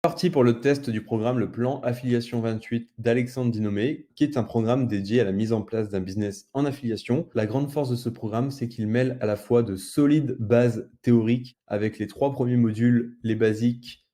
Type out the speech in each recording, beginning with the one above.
Parti pour le test du programme Le Plan Affiliation 28 d'Alexandre Dinomé, qui est un programme dédié à la mise en place d'un business en affiliation. La grande force de ce programme, c'est qu'il mêle à la fois de solides bases théoriques avec les 3 premiers modules, les basiques,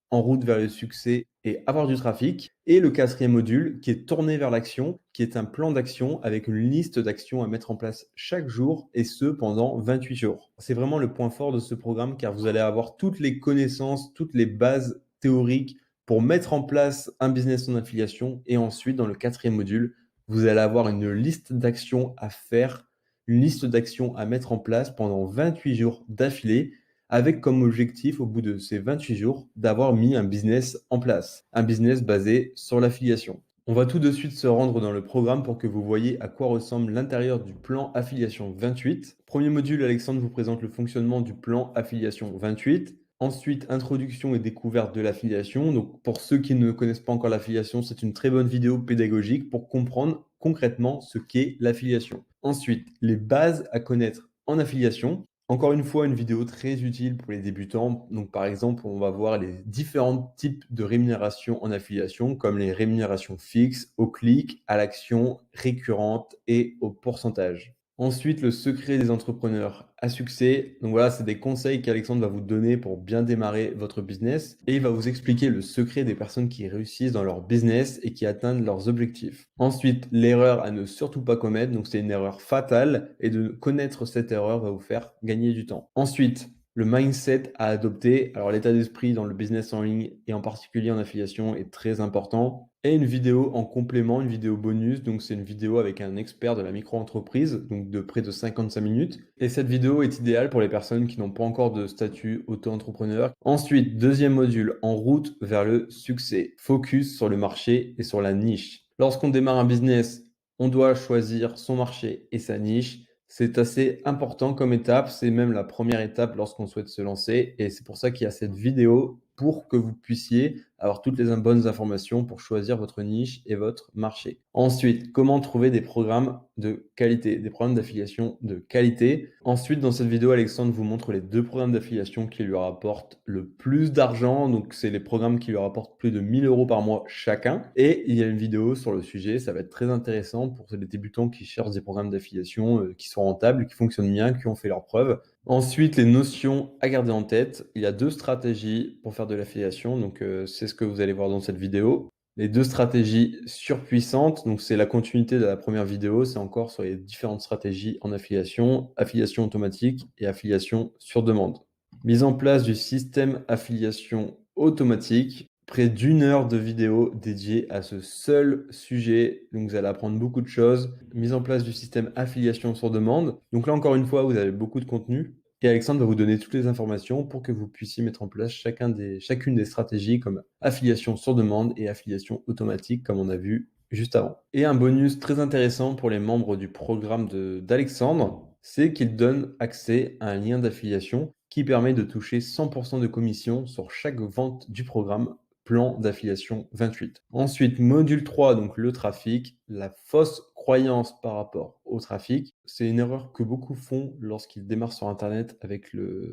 en route vers le succès et avoir du trafic, et le 4e module qui est tourné vers l'action, qui est un plan d'action avec une liste d'actions à mettre en place chaque jour et ce pendant 28 jours. C'est vraiment le point fort de ce programme car vous allez avoir toutes les connaissances, toutes les bases théoriques pour mettre en place un business en affiliation et ensuite dans le 4e module, vous allez avoir une liste d'actions à faire, une liste d'actions à mettre en place pendant 28 jours d'affilée avec comme objectif, au bout de ces 28 jours, d'avoir mis un business en place, un business basé sur l'affiliation. On va tout de suite se rendre dans le programme pour que vous voyez à quoi ressemble l'intérieur du plan affiliation 28. Premier module, Alexandre vous présente le fonctionnement du plan affiliation 28. Ensuite, introduction et découverte de l'affiliation. Donc, pour ceux qui ne connaissent pas encore l'affiliation, c'est une très bonne vidéo pédagogique pour comprendre concrètement ce qu'est l'affiliation. Ensuite, les bases à connaître en affiliation. Encore une fois, une vidéo très utile pour les débutants. Donc, par exemple, on va voir les différents types de rémunération en affiliation, comme les rémunérations fixes, au clic, à l'action, récurrentes et au pourcentage. Ensuite, le secret des entrepreneurs à succès. Donc voilà, c'est des conseils qu'Alexandre va vous donner pour bien démarrer votre business et il va vous expliquer le secret des personnes qui réussissent dans leur business et qui atteignent leurs objectifs. Ensuite, l'erreur à ne surtout pas commettre. Donc c'est une erreur fatale et de connaître cette erreur va vous faire gagner du temps. Ensuite, le mindset à adopter. Alors l'état d'esprit dans le business en ligne et en particulier en affiliation est très important. Et une vidéo en complément, une vidéo bonus. Donc c'est une vidéo avec un expert de la micro-entreprise, donc de près de 55 minutes. Et cette vidéo est idéale pour les personnes qui n'ont pas encore de statut auto-entrepreneur. Ensuite, deuxième module, en route vers le succès. Focus sur le marché et sur la niche. Lorsqu'on démarre un business, on doit choisir son marché et sa niche. C'est assez important comme étape, c'est même la première étape lorsqu'on souhaite se lancer et c'est pour ça qu'il y a cette vidéo pour que vous puissiez avoir toutes les bonnes informations pour choisir votre niche et votre marché. Ensuite, comment trouver des programmes de qualité, des programmes d'affiliation de qualité. Ensuite, dans cette vidéo, Alexandre vous montre les 2 programmes d'affiliation qui lui rapportent le plus d'argent. Donc, c'est les programmes qui lui rapportent plus de 1 000 € par mois chacun. Et il y a une vidéo sur le sujet. Ça va être très intéressant pour les débutants qui cherchent des programmes d'affiliation qui sont rentables, qui fonctionnent bien, qui ont fait leurs preuves. Ensuite, les notions à garder en tête. Il y a 2 stratégies pour faire de l'affiliation. Donc, c'est ce que vous allez voir dans cette vidéo. Les 2 stratégies surpuissantes, donc c'est la continuité de la première vidéo, c'est encore sur les différentes stratégies en affiliation, affiliation automatique et affiliation sur demande. Mise en place du système affiliation automatique, près d'1 heure de vidéo dédiée à ce seul sujet, donc vous allez apprendre beaucoup de choses. Mise en place du système affiliation sur demande, donc là encore une fois, vous avez beaucoup de contenu. Et Alexandre va vous donner toutes les informations pour que vous puissiez mettre en place chacune des stratégies comme affiliation sur demande et affiliation automatique comme on a vu juste avant. Et un bonus très intéressant pour les membres du programme d'Alexandre, c'est qu'il donne accès à un lien d'affiliation qui permet de toucher 100% de commission sur chaque vente du programme plan d'affiliation 28. Ensuite, module 3, donc le trafic, la fausse croyance par rapport au trafic. C'est une erreur que beaucoup font lorsqu'ils démarrent sur Internet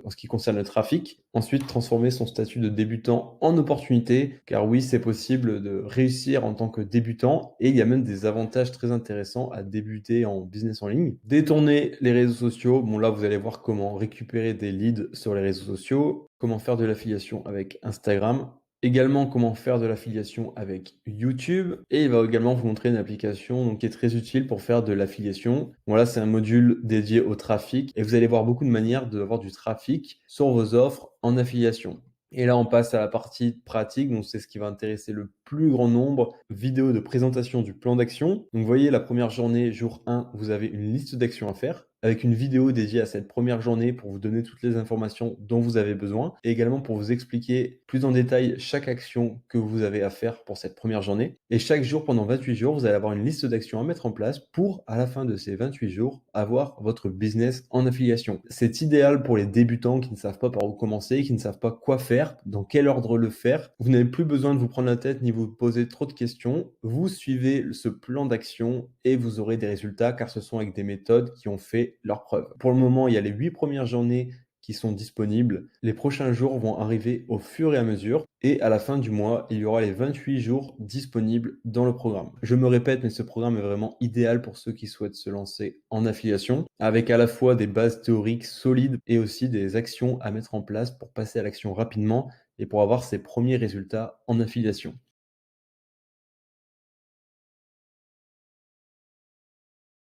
en ce qui concerne le trafic. Ensuite, transformer son statut de débutant en opportunité, car oui, c'est possible de réussir en tant que débutant et il y a même des avantages très intéressants à débuter en business en ligne. Détourner les réseaux sociaux. Bon, là, vous allez voir comment récupérer des leads sur les réseaux sociaux, comment faire de l'affiliation avec Instagram. Également, comment faire de l'affiliation avec YouTube et il va également vous montrer une application donc, qui est très utile pour faire de l'affiliation. Voilà, c'est un module dédié au trafic et vous allez voir beaucoup de manières d'avoir du trafic sur vos offres en affiliation. Et là, on passe à la partie pratique, donc c'est ce qui va intéresser le plus grand nombre. Vidéo de présentation du plan d'action. Donc, vous voyez, la première journée, jour 1, vous avez une liste d'actions à faire avec une vidéo dédiée à cette première journée pour vous donner toutes les informations dont vous avez besoin et également pour vous expliquer plus en détail chaque action que vous avez à faire pour cette première journée. Et chaque jour, pendant 28 jours, vous allez avoir une liste d'actions à mettre en place pour, à la fin de ces 28 jours, avoir votre business en affiliation. C'est idéal pour les débutants qui ne savent pas par où commencer, qui ne savent pas quoi faire, dans quel ordre le faire. Vous n'avez plus besoin de vous prendre la tête ni vous poser trop de questions. Vous suivez ce plan d'action et vous aurez des résultats car ce sont avec des méthodes qui ont fait leurs preuves. Pour le moment, il y a les 8 premières journées qui sont disponibles. Les prochains jours vont arriver au fur et à mesure et à la fin du mois, il y aura les 28 jours disponibles dans le programme. Je me répète, mais ce programme est vraiment idéal pour ceux qui souhaitent se lancer en affiliation, avec à la fois des bases théoriques solides et aussi des actions à mettre en place pour passer à l'action rapidement et pour avoir ses premiers résultats en affiliation.